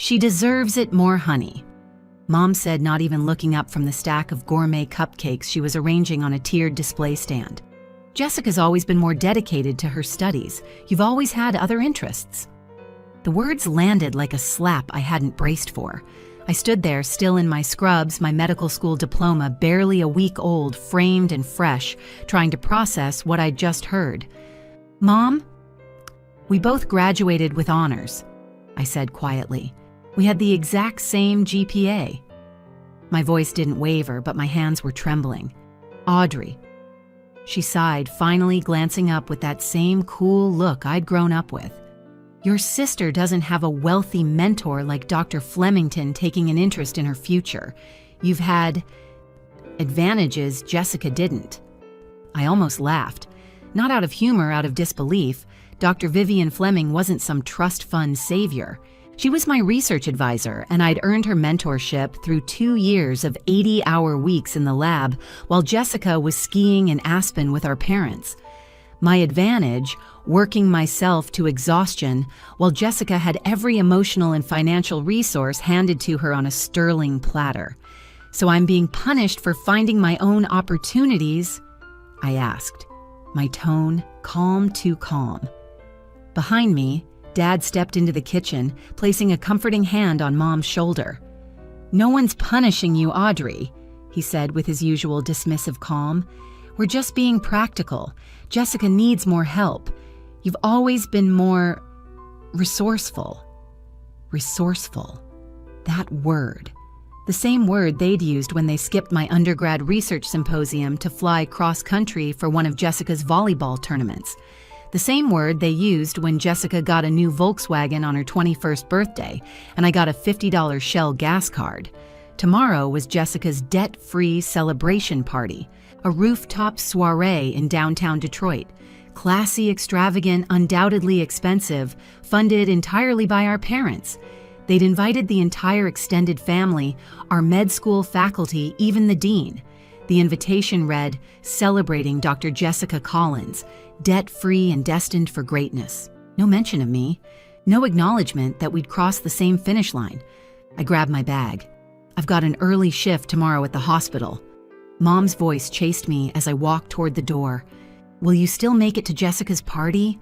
She deserves it more, honey," Mom said, not even looking up from the stack of gourmet cupcakes she was arranging on a tiered display stand. "Jessica's always been more dedicated to her studies. You've always had other interests." The words landed like a slap I hadn't braced for. I stood there, still in my scrubs, my medical school diploma barely a week old, framed and fresh, trying to process what I'd just heard. "Mom, we both graduated with honors," I said quietly. "We had the exact same GPA." My voice didn't waver, but my hands were trembling. "Audrey." She sighed, finally glancing up with that same cool look I'd grown up with. "Your sister doesn't have a wealthy mentor like Dr. Flemington taking an interest in her future. You've had advantages Jessica didn't." I almost laughed. Not out of humor, out of disbelief. Dr. Vivian Fleming wasn't some trust fund savior. She was my research advisor, and I'd earned her mentorship through 2 years of 80-hour weeks in the lab while Jessica was skiing in Aspen with our parents. My advantage, working myself to exhaustion, while Jessica had every emotional and financial resource handed to her on a sterling platter. "So I'm being punished for finding my own opportunities?" I asked, my tone calm too calm. Behind me, Dad stepped into the kitchen, placing a comforting hand on Mom's shoulder. "No one's punishing you, Audrey," he said with his usual dismissive calm. "We're just being practical. Jessica needs more help. You've always been more resourceful." Resourceful. That word. The same word they'd used when they skipped my undergrad research symposium to fly cross-country for one of Jessica's volleyball tournaments. The same word they used when Jessica got a new Volkswagen on her 21st birthday, and I got a $50 Shell gas card. Tomorrow was Jessica's debt-free celebration party, a rooftop soiree in downtown Detroit. Classy, extravagant, undoubtedly expensive, funded entirely by our parents. They'd invited the entire extended family, our med school faculty, even the dean. The invitation read, "Celebrating Dr. Jessica Collins, debt-free and destined for greatness." No mention of me. No acknowledgement that we'd crossed the same finish line. I grabbed my bag. "I've got an early shift tomorrow at the hospital." Mom's voice chased me as I walked toward the door. "Will you still make it to Jessica's party?"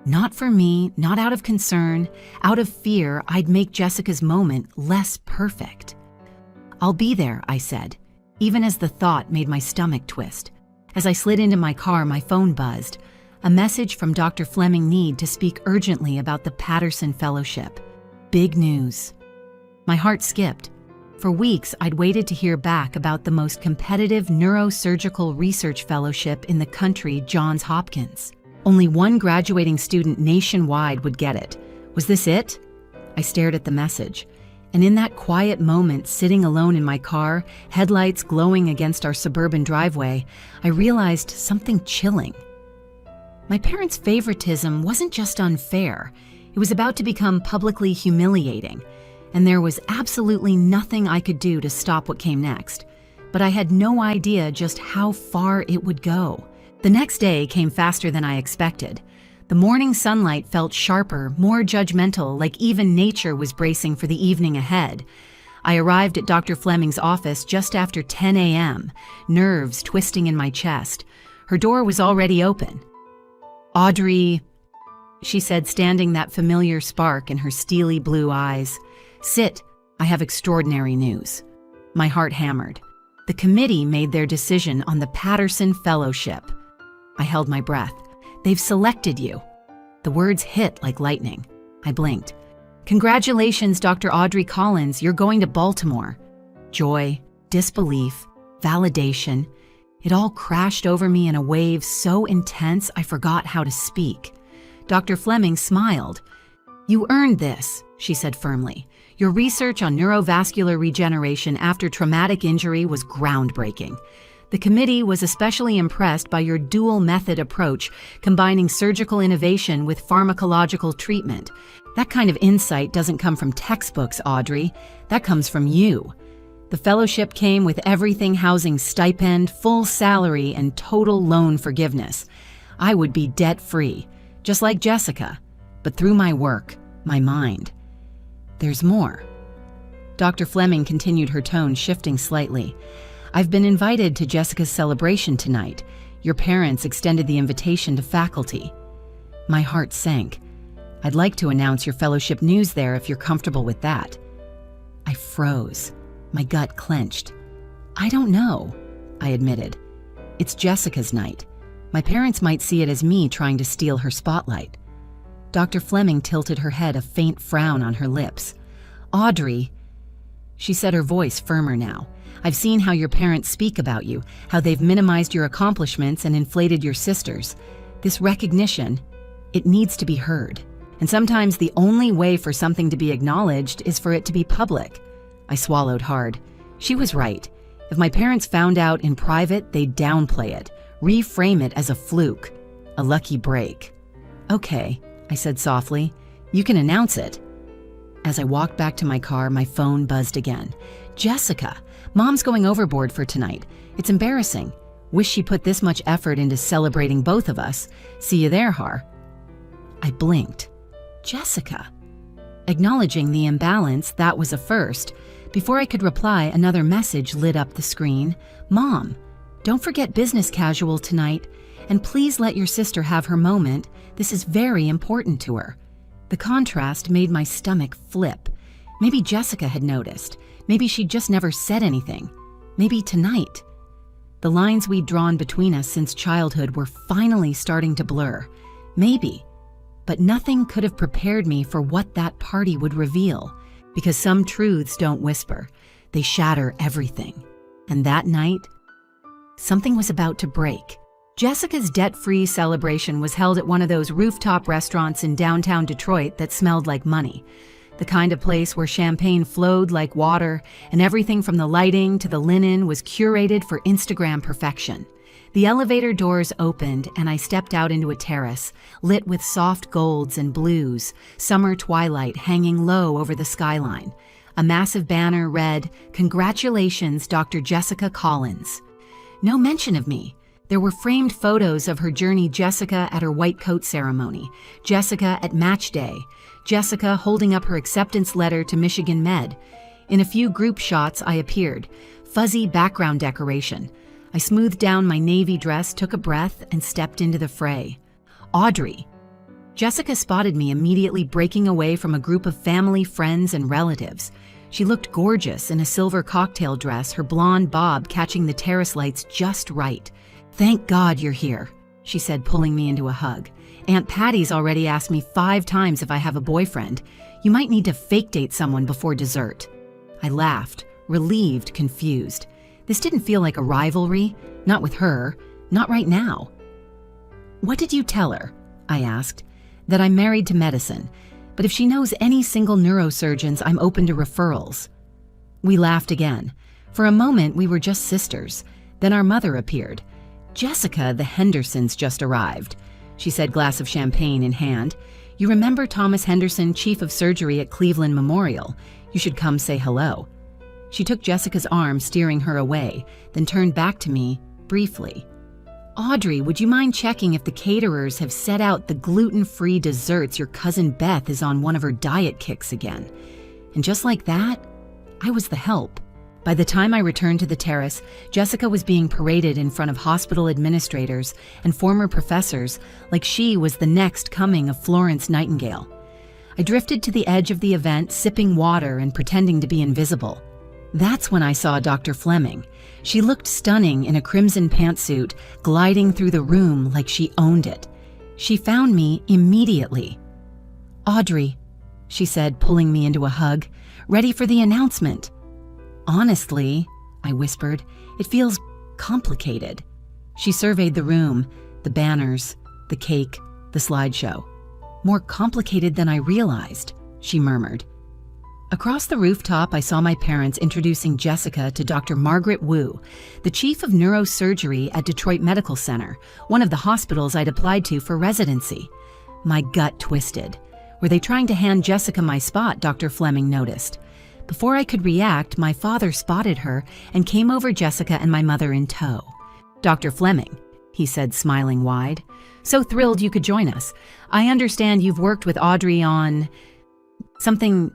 Not for me, not out of concern, out of fear I'd make Jessica's moment less perfect. "I'll be there," I said, even as the thought made my stomach twist. As I slid into my car, my phone buzzed. A message from Dr. Fleming need to speak urgently about the Patterson Fellowship. Big news. My heart skipped. For weeks, I'd waited to hear back about the most competitive neurosurgical research fellowship in the country, Johns Hopkins. Only one graduating student nationwide would get it. Was this it? I stared at the message, and in that quiet moment, sitting alone in my car, headlights glowing against our suburban driveway, I realized something chilling. My parents' favoritism wasn't just unfair, it was about to become publicly humiliating, and there was absolutely nothing I could do to stop what came next. But I had no idea just how far it would go. The next day came faster than I expected. The morning sunlight felt sharper, more judgmental, like even nature was bracing for the evening ahead. I arrived at Dr. Fleming's office just after 10 a.m., nerves twisting in my chest. Her door was already open. "Audrey," she said, standing that familiar spark in her steely blue eyes. "Sit, I have extraordinary news." My heart hammered. The committee made their decision on the Patterson Fellowship. I held my breath. "They've selected you." The words hit like lightning. I blinked. "Congratulations, Dr. Audrey Collins, you're going to Baltimore." Joy, disbelief, validation. It all crashed over me in a wave so intense I forgot how to speak. Dr. Fleming smiled. "You earned this," she said firmly. "Your research on neurovascular regeneration after traumatic injury was groundbreaking. The committee was especially impressed by your dual method approach, combining surgical innovation with pharmacological treatment. That kind of insight doesn't come from textbooks, Audrey. That comes from you." The fellowship came with everything housing stipend, full salary, and total loan forgiveness. I would be debt-free, just like Jessica, but through my work, my mind. there's more. Dr. Fleming continued, her tone shifting slightly. I've been invited to Jessica's celebration tonight. Your parents extended the invitation to faculty. My heart sank. I'd like to announce your fellowship news there if you're comfortable with that. I froze. My gut clenched. I don't know, I admitted. It's Jessica's night. My parents might see it as me trying to steal her spotlight. Dr. Fleming tilted her head, a faint frown on her lips. Audrey, she said, her voice firmer now. I've seen how your parents speak about you, how they've minimized your accomplishments and inflated your sisters. This recognition, it needs to be heard. And sometimes the only way for something to be acknowledged is for it to be public. I swallowed hard. She was right. If my parents found out in private, they'd downplay it, reframe it as a fluke, a lucky break. Okay, I said softly. You can announce it. As I walked back to my car, my phone buzzed again. Jessica, Mom's going overboard for tonight. It's embarrassing. Wish she put this much effort into celebrating both of us. See you there, Har. I blinked. Jessica. Acknowledging the imbalance, that was a first. Before I could reply, another message lit up the screen. Mom, don't forget business casual tonight, and please let your sister have her moment. This is very important to her. The contrast made my stomach flip. Maybe Jessica had noticed. Maybe she'd just never said anything. Maybe tonight. The lines we'd drawn between us since childhood were finally starting to blur. Maybe. But nothing could have prepared me for what that party would reveal. Because some truths don't whisper. They shatter everything. And that night, something was about to break. Jessica's debt-free celebration was held at one of those rooftop restaurants in downtown Detroit that smelled like money. The kind of place where champagne flowed like water, and everything from the lighting to the linen was curated for Instagram perfection. The elevator doors opened, and I stepped out into a terrace, lit with soft golds and blues, summer twilight hanging low over the skyline. A massive banner read, "Congratulations, Dr. Jessica Collins." No mention of me. There were framed photos of her journey: Jessica at her white coat ceremony, Jessica at match day, Jessica holding up her acceptance letter to Michigan Med. In a few group shots, I appeared, fuzzy background decoration. I smoothed down my navy dress, took a breath, and stepped into the fray. Audrey. Jessica spotted me immediately, breaking away from a group of family, friends, and relatives. She looked gorgeous in a silver cocktail dress, her blonde bob catching the terrace lights just right. Thank God you're here, she said, pulling me into a hug. Aunt Patty's already asked me 5 times if I have a boyfriend. You might need to fake date someone before dessert. I laughed, relieved, confused. This didn't feel like a rivalry, not with her, not right now. What did you tell her? I asked. That I'm married to medicine, but if she knows any single neurosurgeons, I'm open to referrals. We laughed again. For a moment, we were just sisters. Then our mother appeared. Jessica, the Hendersons just arrived, she said, glass of champagne in hand. You remember Thomas Henderson, chief of surgery at Cleveland Memorial? You should come say hello. She took Jessica's arm, steering her away, then turned back to me, briefly. Audrey, would you mind checking if the caterers have set out the gluten-free desserts? Your cousin Beth is on one of her diet kicks again. And just like that, I was the help. By the time I returned to the terrace, Jessica was being paraded in front of hospital administrators and former professors like she was the next coming of Florence Nightingale. I drifted to the edge of the event, sipping water and pretending to be invisible. That's when I saw Dr. Fleming. She looked stunning in a crimson pantsuit, gliding through the room like she owned it. She found me immediately. Audrey, she said, pulling me into a hug, ready for the announcement. Honestly, I whispered, it feels complicated. She surveyed the room, the banners, the cake, the slideshow. More complicated than I realized, she murmured. Across the rooftop, I saw my parents introducing Jessica to Dr. Margaret Wu, the chief of neurosurgery at Detroit Medical Center, one of the hospitals I'd applied to for residency. My gut twisted. Were they trying to hand Jessica my spot? Dr. Fleming noticed. Before I could react, my father spotted her and came over Jessica and my mother in tow. Dr. Fleming, he said, smiling wide. So thrilled you could join us. I understand you've worked with Audrey on something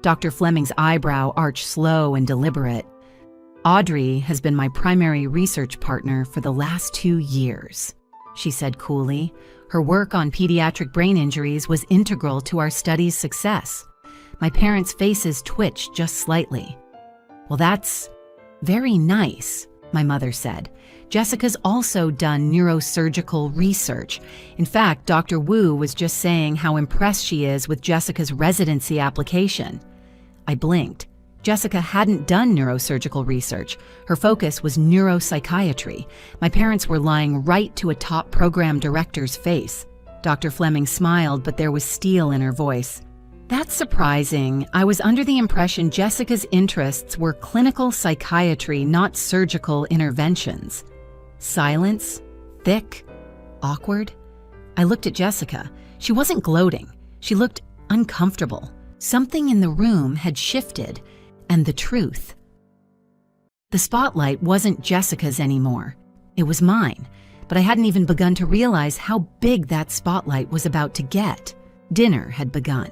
Dr. Fleming's eyebrow arched slow and deliberate. Audrey has been my primary research partner for the last 2 years, she said coolly. Her work on pediatric brain injuries was integral to our study's success. My parents' faces twitched just slightly. Well, that's very nice, my mother said. Jessica's also done neurosurgical research. In fact, Dr. Wu was just saying how impressed she is with Jessica's residency application. I blinked. Jessica hadn't done neurosurgical research. Her focus was neuropsychiatry. My parents were lying right to a top program director's face. Dr. Fleming smiled, but there was steel in her voice. That's surprising. I was under the impression Jessica's interests were clinical psychiatry, not surgical interventions. Silence? Thick? Awkward? I looked at Jessica. She wasn't gloating. She looked uncomfortable. Something in the room had shifted, and the truth. The spotlight wasn't Jessica's anymore. It was mine, but I hadn't even begun to realize how big that spotlight was about to get. Dinner had begun.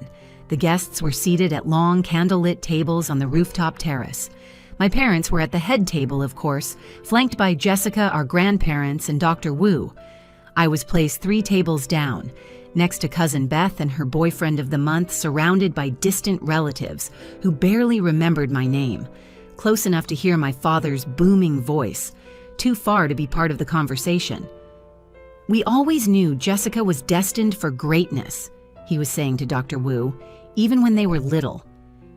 The guests were seated at long candlelit tables on the rooftop terrace. My parents were at the head table, of course, flanked by Jessica, our grandparents, and Dr. Wu. I was placed 3 tables down, next to Cousin Beth and her boyfriend of the month, surrounded by distant relatives who barely remembered my name, close enough to hear my father's booming voice, too far to be part of the conversation. We always knew Jessica was destined for greatness, he was saying to Dr. Wu, even when they were little.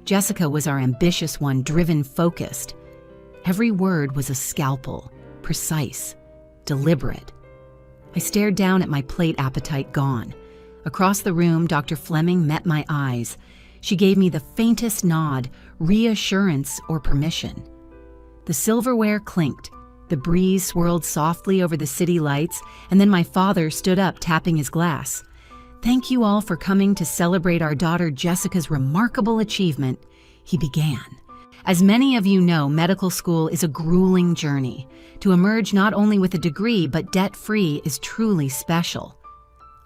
Jessica was our ambitious one, driven, focused. Every word was a scalpel, precise, deliberate. I stared down at my plate, appetite gone. Across the room, Dr. Fleming met my eyes. She gave me the faintest nod, reassurance or permission. The silverware clinked. The breeze swirled softly over the city lights, and then my father stood up, tapping his glass. Thank you all for coming to celebrate our daughter Jessica's remarkable achievement, he began. As many of you know, medical school is a grueling journey. To emerge not only with a degree, but debt-free is truly special.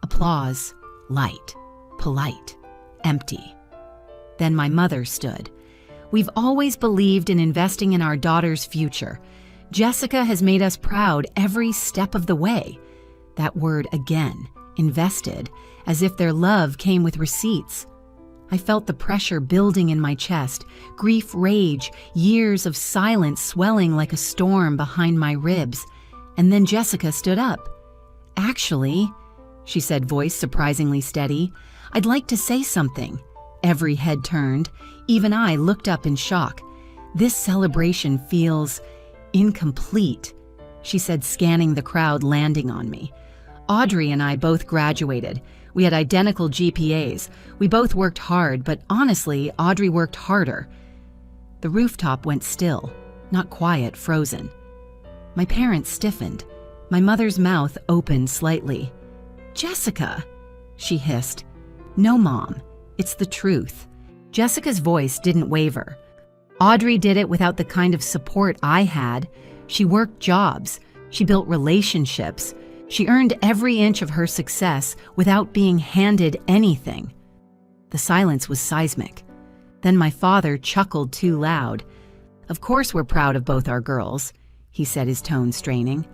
Applause, light, polite, empty. Then my mother stood. We've always believed in investing in our daughter's future. Jessica has made us proud every step of the way. That word again, invested, as if their love came with receipts. I felt the pressure building in my chest, grief, rage, years of silence swelling like a storm behind my ribs. And then Jessica stood up. Actually, she said, voice surprisingly steady, I'd like to say something. Every head turned. Even I looked up in shock. This celebration feels incomplete, she said, scanning the crowd landing on me. Audrey and I both graduated. We had identical GPAs. We both worked hard, but honestly, Audrey worked harder. The rooftop went still, not quiet, frozen. My parents stiffened. My mother's mouth opened slightly. Jessica, she hissed. No, Mom, it's the truth. Jessica's voice didn't waver. Audrey did it without the kind of support I had. She worked jobs. She built relationships. She earned every inch of her success without being handed anything. The silence was seismic. Then my father chuckled too loud. Of course we're proud of both our girls, he said, his tone straining.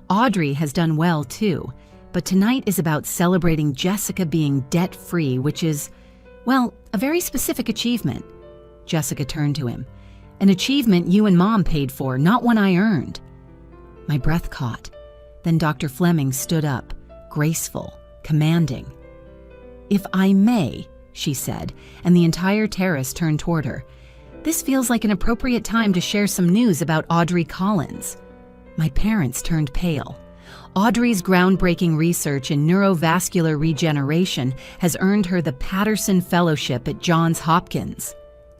Audrey has done well too, but tonight is about celebrating Jessica being debt-free, which is, well, a very specific achievement. Jessica turned to him. An achievement you and Mom paid for, not one I earned. My breath caught. Then Dr. Fleming stood up, graceful, commanding. If I may, she said, and the entire terrace turned toward her. This feels like an appropriate time to share some news about Audrey Collins. My parents turned pale. Audrey's groundbreaking research in neurovascular regeneration has earned her the Patterson Fellowship at Johns Hopkins.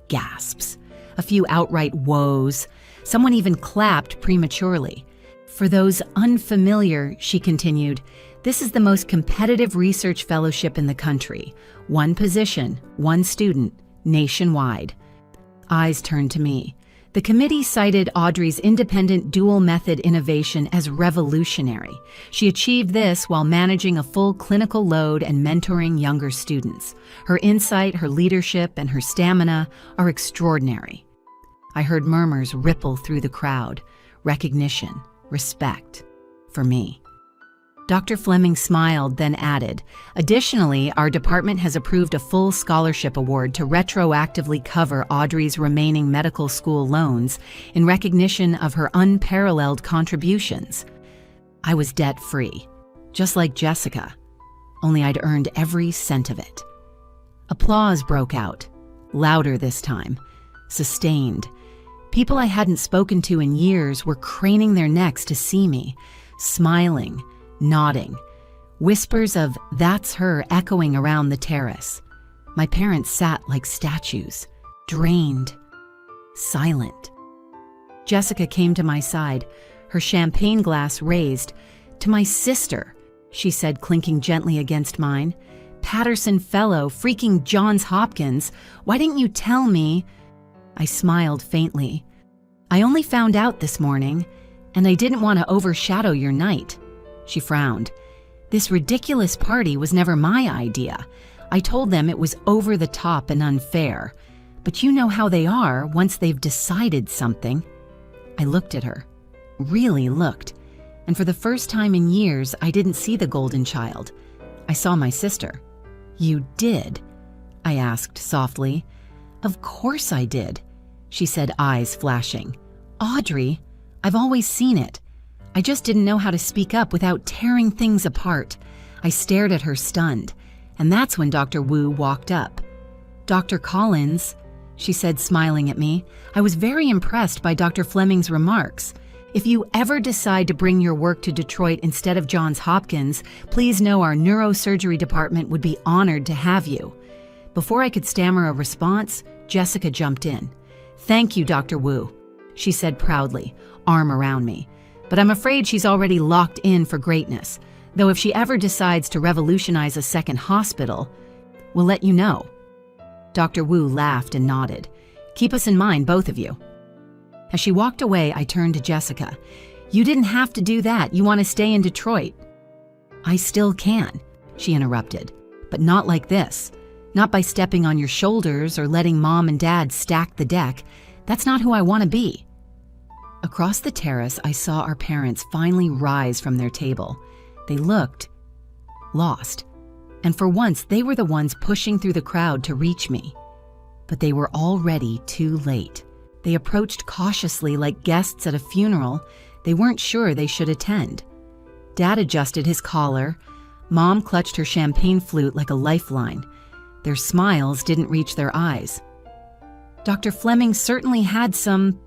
Gasps. A few outright woes. Someone even clapped prematurely. For those unfamiliar, she continued, this is the most competitive research fellowship in the country. One position, one student, nationwide. Eyes turned to me. The committee cited Audrey's independent dual method innovation as revolutionary. She achieved this while managing a full clinical load and mentoring younger students. Her insight, her leadership, and her stamina are extraordinary. I heard murmurs ripple through the crowd. Recognition, respect, for me. Dr. Fleming smiled, then added, "Additionally, our department has approved a full scholarship award to retroactively cover Audrey's remaining medical school loans in recognition of her unparalleled contributions." I was debt-free, just like Jessica, only I'd earned every cent of it. Applause broke out, louder this time, sustained. People I hadn't spoken to in years were craning their necks to see me, smiling, nodding, whispers of "that's her" echoing around the terrace. My parents sat like statues, drained, silent. Jessica came to my side, her champagne glass raised. "To my sister," she said, clinking gently against mine. "Patterson Fellow, freaking Johns Hopkins. Why didn't you tell me?" I smiled faintly. "I only found out this morning, and I didn't want to overshadow your night." She frowned. "This ridiculous party was never my idea. I told them it was over the top and unfair. But you know how they are once they've decided something." I looked at her, really looked, and for the first time in years, I didn't see the golden child. I saw my sister. "You did?" I asked softly. "Of course I did," she said, eyes flashing. "Audrey, I've always seen it. I just didn't know how to speak up without tearing things apart." I stared at her stunned, and that's when Dr. Wu walked up. "Dr. Collins," she said, smiling at me, "I was very impressed by Dr. Fleming's remarks. If you ever decide to bring your work to Detroit instead of Johns Hopkins, please know our neurosurgery department would be honored to have you." Before I could stammer a response, Jessica jumped in. "Thank you, Dr. Wu," she said proudly, arm around me. "But I'm afraid she's already locked in for greatness, though if she ever decides to revolutionize a second hospital, we'll let you know." Dr. Wu laughed and nodded. "Keep us in mind, both of you." As she walked away, I turned to Jessica. "You didn't have to do that. You want to stay in Detroit." "I still can," she interrupted, "but not like this. Not by stepping on your shoulders or letting Mom and Dad stack the deck. That's not who I want to be." Across the terrace, I saw our parents finally rise from their table. They looked lost, and for once they were the ones pushing through the crowd to reach me. But they were already too late. They approached cautiously like guests at a funeral they weren't sure they should attend. Dad adjusted his collar. Mom clutched her champagne flute like a lifeline. Their smiles didn't reach their eyes. "Dr. Fleming certainly had some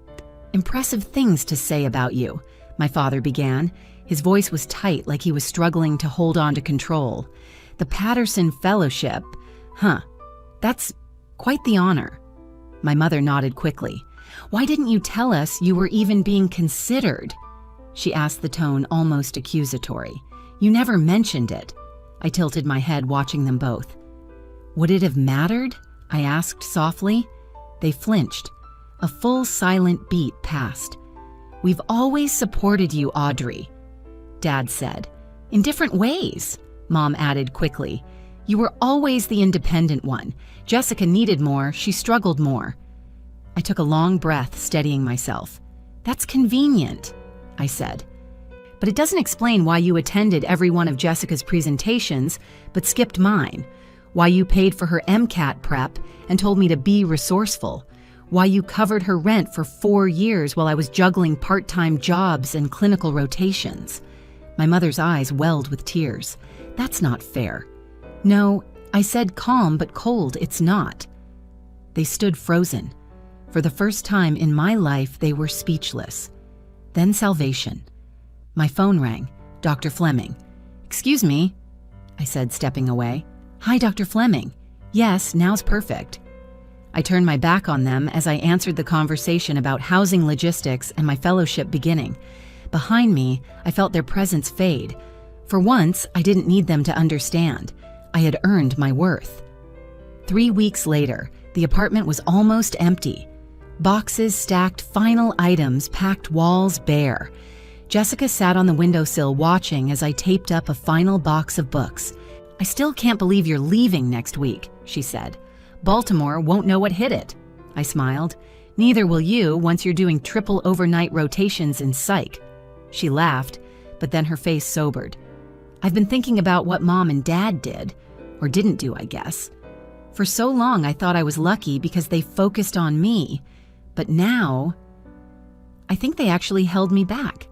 impressive things to say about you," my father began. His voice was tight, like he was struggling to hold on to control. "The Patterson Fellowship, that's quite the honor." My mother nodded quickly. "Why didn't you tell us you were even being considered?" she asked, the tone almost accusatory. "You never mentioned it." I tilted my head, watching them both. "Would it have mattered?" I asked softly. They flinched. A full silent beat passed. "We've always supported you, Audrey," Dad said. "In different ways," Mom added quickly. "You were always the independent one. Jessica needed more, she struggled more." I took a long breath, steadying myself. "That's convenient," I said. "But it doesn't explain why you attended every one of Jessica's presentations, but skipped mine. Why you paid for her MCAT prep and told me to be resourceful. Why you covered her rent for 4 years while I was juggling part-time jobs and clinical rotations." My mother's eyes welled with tears. "That's not fair." "No," I said, calm but cold, "it's not." They stood frozen. For the first time in my life, they were speechless. Then salvation. My phone rang. Dr. Fleming. "Excuse me," I said, stepping away. "Hi, Dr. Fleming." "Yes, now's perfect." I turned my back on them as I answered the conversation about housing logistics and my fellowship beginning. Behind me, I felt their presence fade. For once, I didn't need them to understand. I had earned my worth. 3 weeks later, the apartment was almost empty. Boxes stacked final items, packed walls bare. Jessica sat on the windowsill watching as I taped up a final box of books. "I still can't believe you're leaving next week," she said. "Baltimore won't know what hit it." I smiled. "Neither will you once you're doing triple overnight rotations in psych." She laughed, but then her face sobered. "I've been thinking about what Mom and Dad did, or didn't do, I guess. For so long I thought I was lucky because they focused on me, but now I think they actually held me back."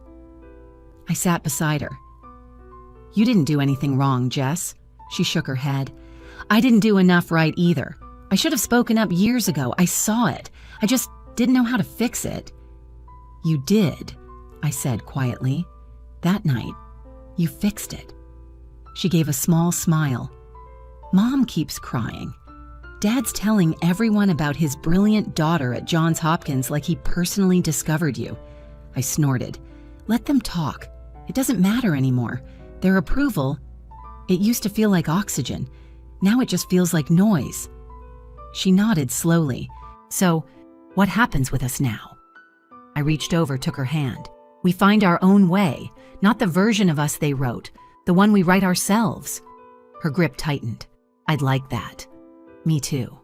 I sat beside her. "You didn't do anything wrong, Jess." She shook her head. "I didn't do enough right either. I should have spoken up years ago. I saw it. I just didn't know how to fix it." "You did," I said quietly. "That night, you fixed it." She gave a small smile. "Mom keeps crying. Dad's telling everyone about his brilliant daughter at Johns Hopkins like he personally discovered you." I snorted. "Let them talk. It doesn't matter anymore. Their approval, it used to feel like oxygen. Now it just feels like noise." She nodded slowly. "So, what happens with us now?" I reached over, took her hand. "We find our own way, not the version of us they wrote, the one we write ourselves." Her grip tightened. "I'd like that." "Me too."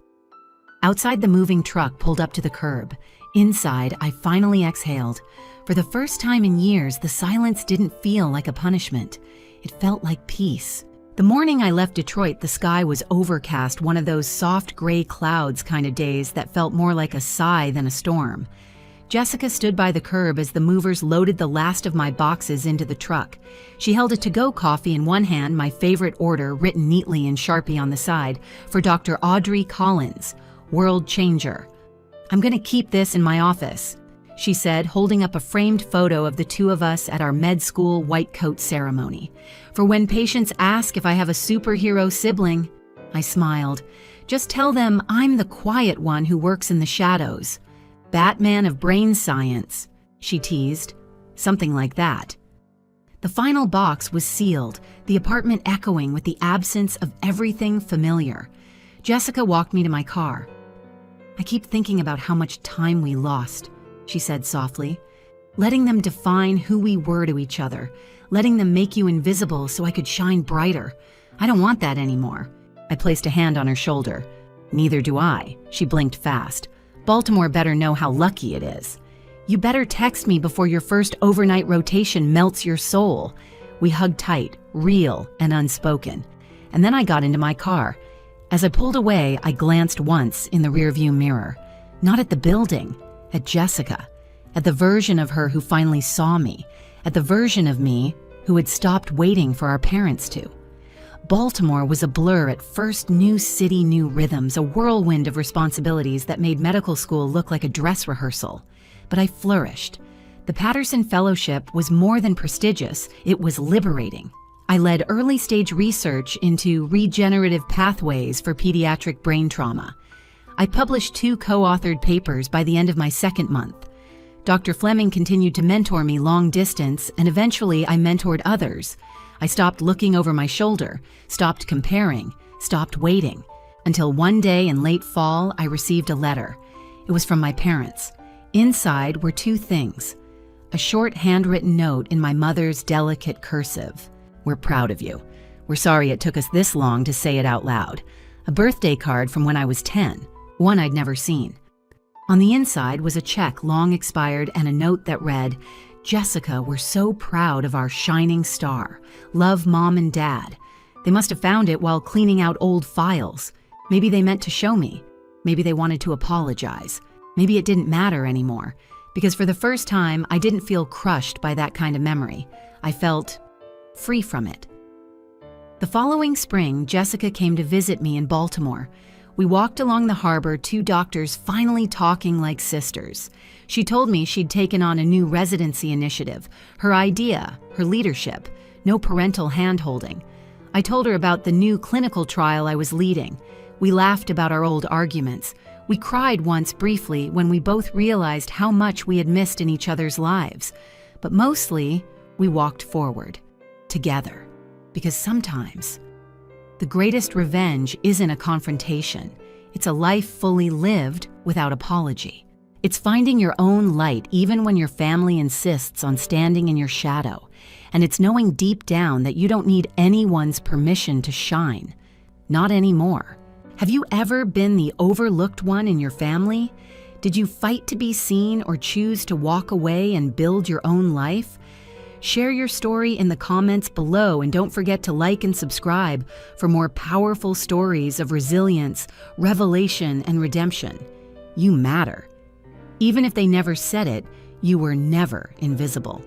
Outside, the moving truck pulled up to the curb. Inside, I finally exhaled. For the first time in years, the silence didn't feel like a punishment. It felt like peace. The morning I left Detroit, the sky was overcast, one of those soft gray clouds kind of days that felt more like a sigh than a storm. Jessica stood by the curb as the movers loaded the last of my boxes into the truck. She held a to-go coffee in one hand, my favorite order written neatly in Sharpie on the side, for Dr. Audrey Collins, world changer. "I'm going to keep this in my office," she said, holding up a framed photo of the two of us at our med school white coat ceremony. "For when patients ask if I have a superhero sibling." I smiled. "Just tell them I'm the quiet one who works in the shadows. Batman of brain science," she teased. Something like that. The final box was sealed, the apartment echoing with the absence of everything familiar. Jessica walked me to my car. "I keep thinking about how much time we lost," she said softly. "Letting them define who we were to each other, letting them make you invisible so I could shine brighter. I don't want that anymore." I placed a hand on her shoulder. "Neither do I," she blinked fast. "Baltimore better know how lucky it is. You better text me before your first overnight rotation melts your soul." We hugged tight, real and unspoken. And then I got into my car. As I pulled away, I glanced once in the rearview mirror. Not at the building, at Jessica. At the version of her who finally saw me. At the version of me who had stopped waiting for our parents to. Baltimore was a blur at first, new city, new rhythms, a whirlwind of responsibilities that made medical school look like a dress rehearsal. But I flourished. The Patterson Fellowship was more than prestigious, it was liberating. I led early-stage research into regenerative pathways for pediatric brain trauma. I published 2 co-authored papers by the end of my second month. Dr. Fleming continued to mentor me long distance, and eventually I mentored others. I stopped looking over my shoulder, stopped comparing, stopped waiting, until one day in late fall I received a letter. It was from my parents. Inside were 2 things. A short handwritten note in my mother's delicate cursive. "We're proud of you. We're sorry it took us this long to say it out loud." A birthday card from when I was 10, one I'd never seen. On the inside was a check long expired and a note that read, "Jessica, we're so proud of our shining star. Love, Mom and Dad." They must have found it while cleaning out old files. Maybe they meant to show me. Maybe they wanted to apologize. Maybe it didn't matter anymore. Because for the first time, I didn't feel crushed by that kind of memory. I felt free from it. The following spring, Jessica came to visit me in Baltimore. We walked along the harbor, 2 doctors finally talking like sisters. She told me she'd taken on a new residency initiative, her idea, her leadership, no parental hand-holding. I told her about the new clinical trial I was leading. We laughed about our old arguments. We cried once briefly when we both realized how much we had missed in each other's lives. But mostly, we walked forward, together. Because sometimes, the greatest revenge isn't a confrontation. It's a life fully lived without apology. It's finding your own light even when your family insists on standing in your shadow. And it's knowing deep down that you don't need anyone's permission to shine. Not anymore. Have you ever been the overlooked one in your family? Did you fight to be seen or choose to walk away and build your own life? Share your story in the comments below, and don't forget to like and subscribe for more powerful stories of resilience, revelation, and redemption. You matter. Even if they never said it, you were never invisible.